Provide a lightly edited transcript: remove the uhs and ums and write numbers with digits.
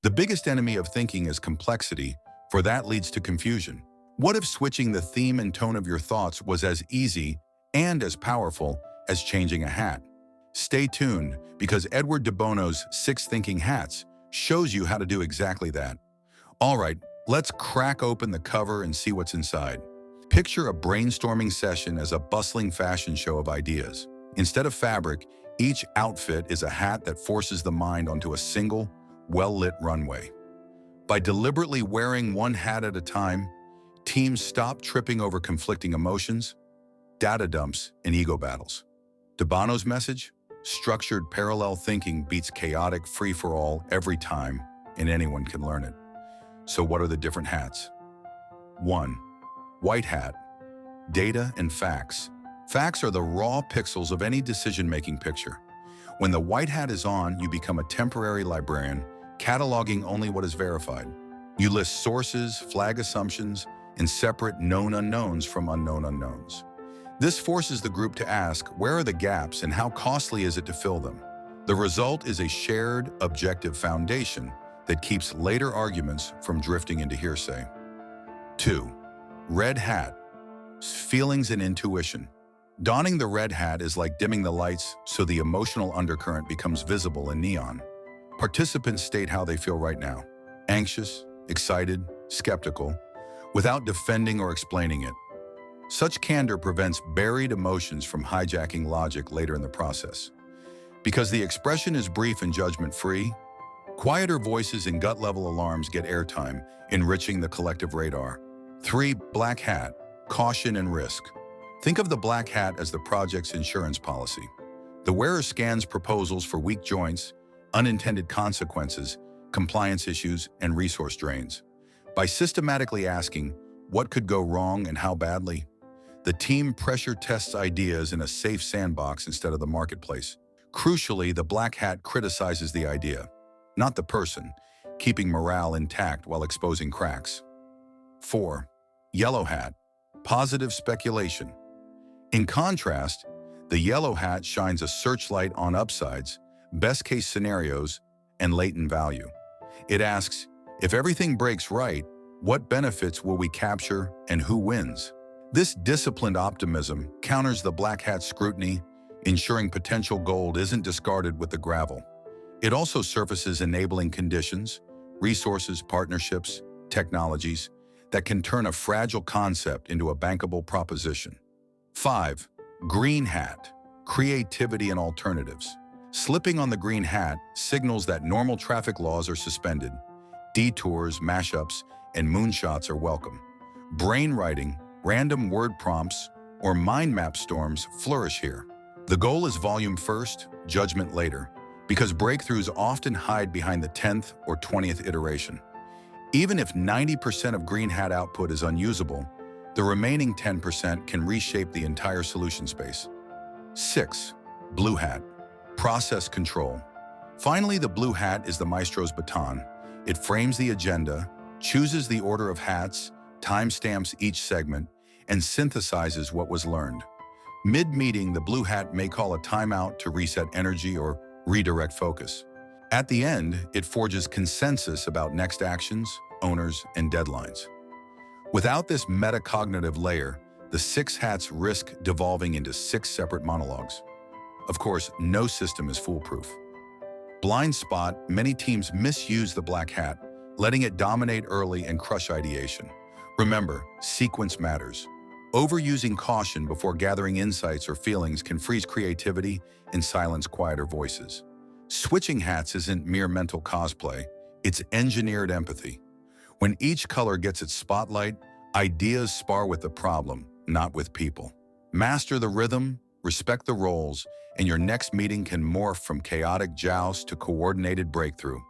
The biggest enemy of thinking is complexity, for that leads to confusion. What if switching the theme and tone of your thoughts was as easy and as powerful as changing a hat? Stay tuned, because Edward de Bono's 6 Thinking Hats shows you how to do exactly that. All right, let's crack open the cover and see what's inside. Picture a brainstorming session as a bustling fashion show of ideas. Instead of fabric, each outfit is a hat that forces the mind onto a single, well-lit runway. By deliberately wearing one hat at a time, teams stop tripping over conflicting emotions, data dumps, and ego battles. De Bono's message? Structured parallel thinking beats chaotic free-for-all every time, and anyone can learn it. So what are the different hats? 1. White hat. Data and facts. Facts are the raw pixels of any decision-making picture. When the white hat is on, you become a temporary librarian, cataloging only what is verified. You list sources, flag assumptions, and separate known unknowns from unknown unknowns. This forces the group to ask, where are the gaps and how costly is it to fill them? The result is a shared, objective foundation that keeps later arguments from drifting into hearsay. 2. Red hat. Feelings and intuition. Donning the red hat is like dimming the lights so the emotional undercurrent becomes visible in neon. Participants state how they feel right now: anxious, excited, skeptical, without defending or explaining it. Such candor prevents buried emotions from hijacking logic later in the process. Because the expression is brief and judgment-free, quieter voices and gut-level alarms get airtime, enriching the collective radar. 3. Black hat. Caution and risk. Think of the black hat as the project's insurance policy. The wearer scans proposals for weak joints, unintended consequences, compliance issues, and resource drains. By systematically asking, what could go wrong and how badly, the team pressure tests ideas in a safe sandbox instead of the marketplace. Crucially, the black hat criticizes the idea, not the person, keeping morale intact while exposing cracks. 4. Yellow hat. Positive speculation. In contrast, the yellow hat shines a searchlight on upsides, best-case scenarios, and latent value. It asks, if everything breaks right, what benefits will we capture and who wins? This disciplined optimism counters the black hat scrutiny, ensuring potential gold isn't discarded with the gravel. It also surfaces enabling conditions, resources, partnerships, technologies that can turn a fragile concept into a bankable proposition. 5. Green hat. Creativity and alternatives. Slipping on the green hat signals that normal traffic laws are suspended. Detours, mashups, and moonshots are welcome. Brainwriting, random word prompts, or mind map storms flourish here. The goal is volume first, judgment later, because breakthroughs often hide behind the 10th or 20th iteration. Even if 90% of green hat output is unusable, the remaining 10% can reshape the entire solution space. 6. Blue hat. Process control. Finally, the blue hat is the maestro's baton. It frames the agenda, chooses the order of hats, timestamps each segment, and synthesizes what was learned. Mid-meeting, the blue hat may call a timeout to reset energy or redirect focus. At the end, it forges consensus about next actions, owners, and deadlines. Without this metacognitive layer, the 6 hats risk devolving into 6 separate monologues. Of course, no system is foolproof. Blind spot, many teams misuse the black hat, letting it dominate early and crush ideation. Remember, sequence matters. Overusing caution before gathering insights or feelings can freeze creativity and silence quieter voices. Switching hats isn't mere mental cosplay, it's engineered empathy. When each color gets its spotlight, ideas spar with the problem, not with people. Master the rhythm, respect the roles, and your next meeting can morph from chaotic joust to coordinated breakthrough.